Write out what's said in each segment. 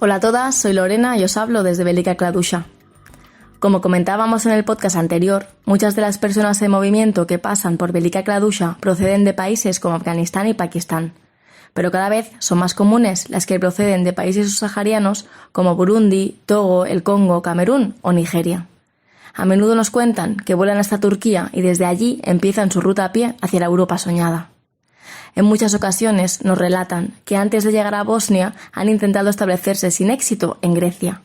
Hola a todas, soy Lorena y os hablo desde Velika Kladusha. Como comentábamos en el podcast anterior, muchas de las personas en movimiento que pasan por Velika Kladusha proceden de países como Afganistán y Pakistán, pero cada vez son más comunes las que proceden de países subsaharianos como Burundi, Togo, el Congo, Camerún o Nigeria. A menudo nos cuentan que vuelan hasta Turquía y desde allí empiezan su ruta a pie hacia la Europa soñada. En muchas ocasiones nos relatan que antes de llegar a Bosnia han intentado establecerse sin éxito en Grecia.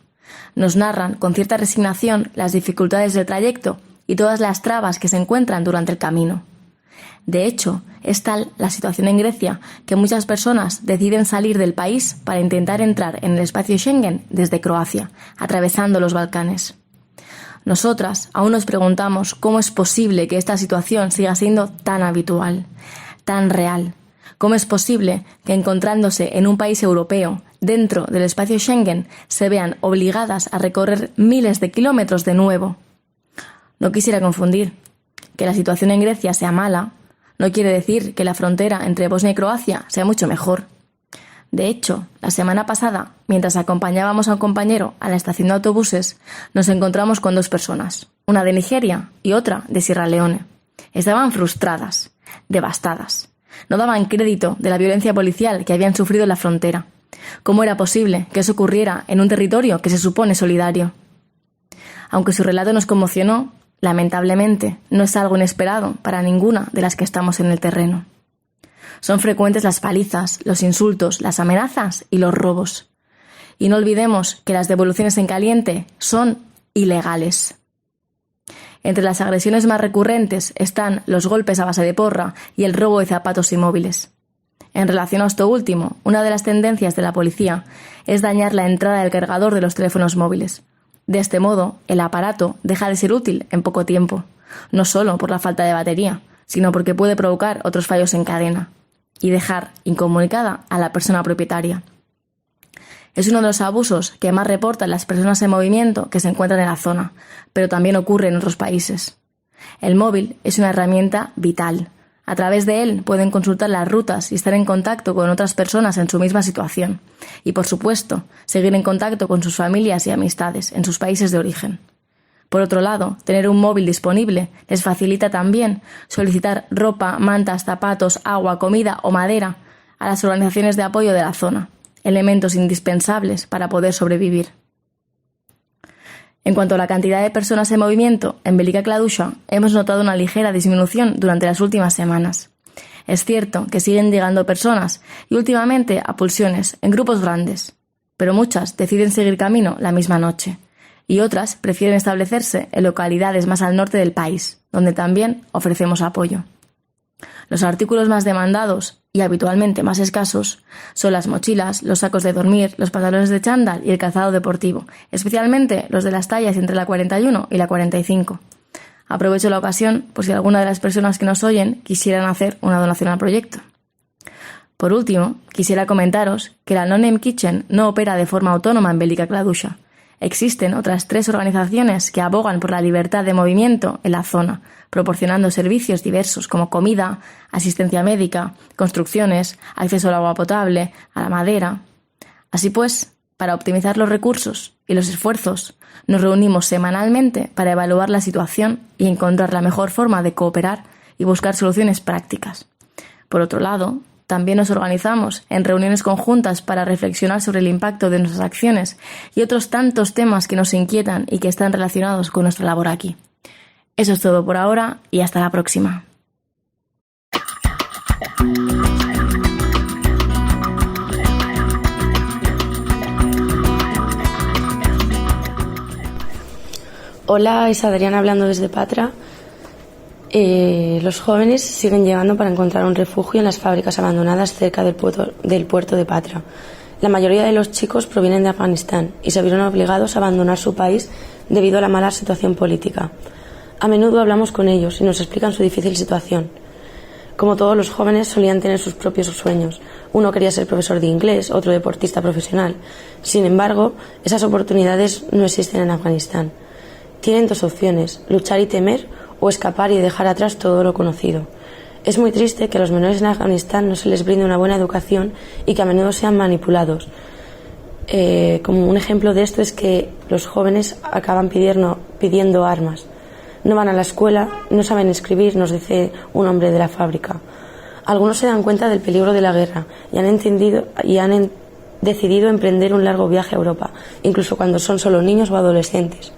Nos narran con cierta resignación las dificultades del trayecto y todas las trabas que se encuentran durante el camino. De hecho, es tal la situación en Grecia que muchas personas deciden salir del país para intentar entrar en el espacio Schengen desde Croacia, atravesando los Balcanes. Nosotras aún nos preguntamos cómo es posible que esta situación siga siendo tan habitual, tan real. ¿Cómo es posible que encontrándose en un país europeo, dentro del espacio Schengen, se vean obligadas a recorrer miles de kilómetros de nuevo? No quisiera confundir. Que la situación en Grecia sea mala no quiere decir que la frontera entre Bosnia y Croacia sea mucho mejor. De hecho, la semana pasada, mientras acompañábamos a un compañero a la estación de autobuses, nos encontramos con dos personas, una de Nigeria y otra de Sierra Leone. Estaban frustradas, devastadas. No daban crédito de la violencia policial que habían sufrido en la frontera. ¿Cómo era posible que eso ocurriera en un territorio que se supone solidario? Aunque su relato nos conmocionó, lamentablemente no es algo inesperado para ninguna de las que estamos en el terreno. Son frecuentes las palizas, los insultos, las amenazas y los robos. Y no olvidemos que las devoluciones en caliente son ilegales. Entre las agresiones más recurrentes están los golpes a base de porra y el robo de zapatos y móviles. En relación a esto último, una de las tendencias de la policía es dañar la entrada del cargador de los teléfonos móviles. De este modo, el aparato deja de ser útil en poco tiempo, no solo por la falta de batería, sino porque puede provocar otros fallos en cadena y dejar incomunicada a la persona propietaria. Es uno de los abusos que más reportan las personas en movimiento que se encuentran en la zona, pero también ocurre en otros países. El móvil es una herramienta vital. A través de él pueden consultar las rutas y estar en contacto con otras personas en su misma situación. Y, por supuesto, seguir en contacto con sus familias y amistades en sus países de origen. Por otro lado, tener un móvil disponible les facilita también solicitar ropa, mantas, zapatos, agua, comida o madera a las organizaciones de apoyo de la zona. Elementos indispensables para poder sobrevivir. En cuanto a la cantidad de personas en movimiento, en Velika Kladusha hemos notado una ligera disminución durante las últimas semanas. Es cierto que siguen llegando personas y últimamente a pulsiones en grupos grandes, pero muchas deciden seguir camino la misma noche y otras prefieren establecerse en localidades más al norte del país, donde también ofrecemos apoyo. Los artículos más demandados y habitualmente más escasos son las mochilas, los sacos de dormir, los pantalones de chándal y el calzado deportivo, especialmente los de las tallas entre la 41 y la 45. Aprovecho la ocasión por si alguna de las personas que nos oyen quisieran hacer una donación al proyecto. Por último, quisiera comentaros que la No Name Kitchen no opera de forma autónoma en Velika Kladusha. Existen otras 3 organizaciones que abogan por la libertad de movimiento en la zona, proporcionando servicios diversos como comida, asistencia médica, construcciones, acceso al agua potable, a la madera. Así pues, para optimizar los recursos y los esfuerzos, nos reunimos semanalmente para evaluar la situación y encontrar la mejor forma de cooperar y buscar soluciones prácticas. Por otro lado, también nos organizamos en reuniones conjuntas para reflexionar sobre el impacto de nuestras acciones y otros tantos temas que nos inquietan y que están relacionados con nuestra labor aquí. Eso es todo por ahora y hasta la próxima. Hola, es Adriana hablando desde Patra. Los jóvenes siguen llegando para encontrar un refugio en las fábricas abandonadas cerca del puerto de Patra. La mayoría de los chicos provienen de Afganistán y se vieron obligados a abandonar su país debido a la mala situación política. A menudo hablamos con ellos y nos explican su difícil situación. Como todos los jóvenes, solían tener sus propios sueños. Uno quería ser profesor de inglés, otro deportista profesional. Sin embargo, esas oportunidades no existen en Afganistán. Tienen dos opciones: luchar y temer, o escapar y dejar atrás todo lo conocido. Es muy triste que a los menores en Afganistán no se les brinde una buena educación y que a menudo sean manipulados. Como un ejemplo de esto es que los jóvenes acaban pidiendo armas. No van a la escuela, no saben escribir, nos dice un hombre de la fábrica. Algunos se dan cuenta del peligro de la guerra y han decidido emprender un largo viaje a Europa, incluso cuando son solo niños o adolescentes.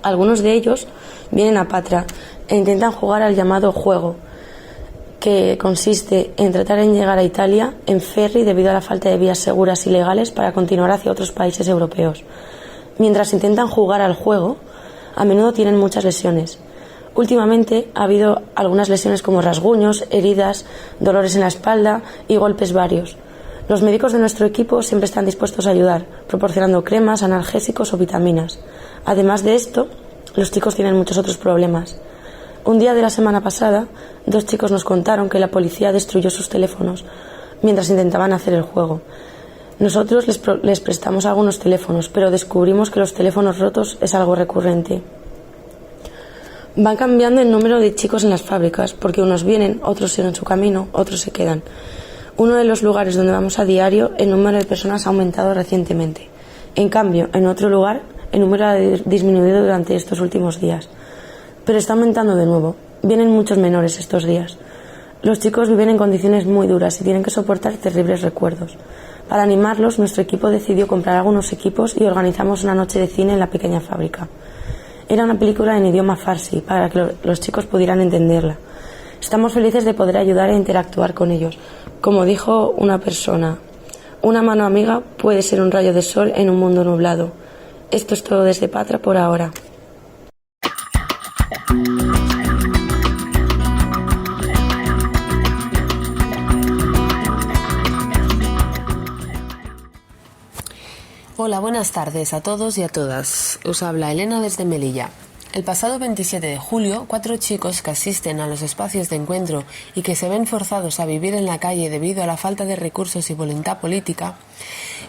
Algunos de ellos vienen a Patra e intentan jugar al llamado juego, que consiste en tratar en llegar a Italia en ferry debido a la falta de vías seguras y legales para continuar hacia otros países europeos. Mientras intentan jugar al juego, a menudo tienen muchas lesiones. Últimamente ha habido algunas lesiones como rasguños, heridas, dolores en la espalda y golpes varios. Los médicos de nuestro equipo siempre están dispuestos a ayudar, proporcionando cremas, analgésicos o vitaminas. Además de esto, los chicos tienen muchos otros problemas. Un día de la semana pasada, 2 chicos nos contaron que la policía destruyó sus teléfonos mientras intentaban hacer el juego. Nosotros les prestamos algunos teléfonos, pero descubrimos que los teléfonos rotos es algo recurrente. Van cambiando el número de chicos en las fábricas, porque unos vienen, otros siguen su camino, otros se quedan. Uno de los lugares donde vamos a diario, el número de personas ha aumentado recientemente. En cambio, en otro lugar, el número ha disminuido durante estos últimos días. Pero está aumentando de nuevo. Vienen muchos menores estos días. Los chicos viven en condiciones muy duras y tienen que soportar terribles recuerdos. Para animarlos, nuestro equipo decidió comprar algunos equipos y organizamos una noche de cine en la pequeña fábrica. Era una película en idioma farsi para que los chicos pudieran entenderla. Estamos felices de poder ayudar e interactuar con ellos. Como dijo una persona, una mano amiga puede ser un rayo de sol en un mundo nublado. Esto es todo desde Patra por ahora. Hola, buenas tardes a todos y a todas. Os habla Elena desde Melilla. El pasado 27 de julio, 4 chicos que asisten a los espacios de encuentro y que se ven forzados a vivir en la calle debido a la falta de recursos y voluntad política,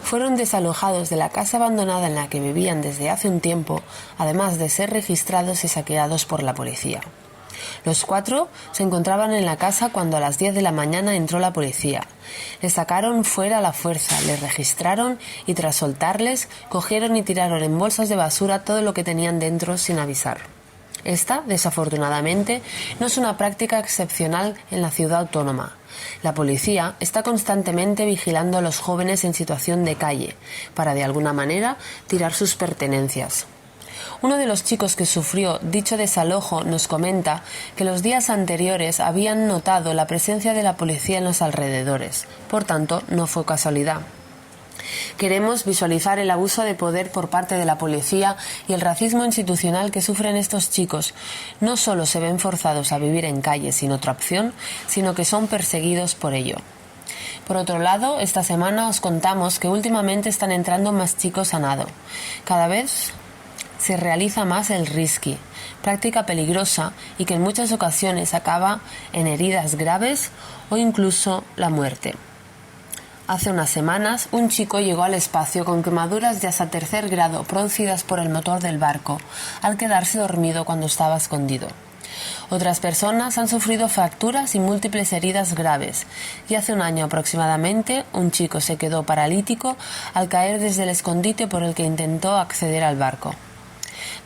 fueron desalojados de la casa abandonada en la que vivían desde hace un tiempo, además de ser registrados y saqueados por la policía. Los 4 se encontraban en la casa cuando a las 10 de la mañana entró la policía. Les sacaron fuera a la fuerza, les registraron y tras soltarles, cogieron y tiraron en bolsas de basura todo lo que tenían dentro sin avisar. Esta, desafortunadamente, no es una práctica excepcional en la ciudad autónoma. La policía está constantemente vigilando a los jóvenes en situación de calle, para de alguna manera tirar sus pertenencias. Uno de los chicos que sufrió dicho desalojo nos comenta que los días anteriores habían notado la presencia de la policía en los alrededores, por tanto no fue casualidad. Queremos visualizar el abuso de poder por parte de la policía y el racismo institucional que sufren estos chicos. No solo se ven forzados a vivir en calle sin otra opción, sino que son perseguidos por ello. Por otro lado, esta semana os contamos que últimamente están entrando más chicos a nado. Cada vez se realiza más el risky, práctica peligrosa y que en muchas ocasiones acaba en heridas graves o incluso la muerte. Hace unas semanas, un chico llegó al espacio con quemaduras de hasta 3er grado producidas por el motor del barco, al quedarse dormido cuando estaba escondido. Otras personas han sufrido fracturas y múltiples heridas graves, y hace un año aproximadamente un chico se quedó paralítico al caer desde el escondite por el que intentó acceder al barco.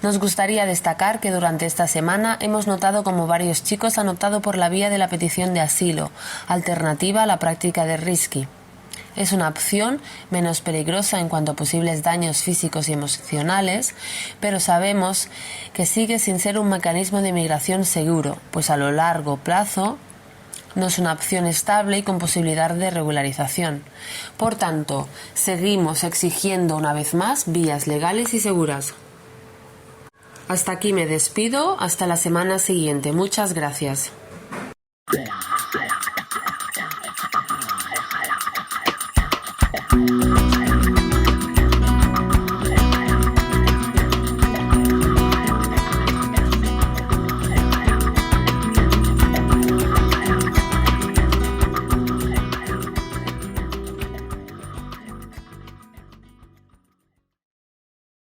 Nos gustaría destacar que durante esta semana hemos notado como varios chicos han optado por la vía de la petición de asilo, alternativa a la práctica de risky. Es una opción menos peligrosa en cuanto a posibles daños físicos y emocionales, pero sabemos que sigue sin ser un mecanismo de migración seguro, pues a lo largo plazo no es una opción estable y con posibilidad de regularización. Por tanto, seguimos exigiendo una vez más vías legales y seguras. Hasta aquí me despido, hasta la semana siguiente. Muchas gracias.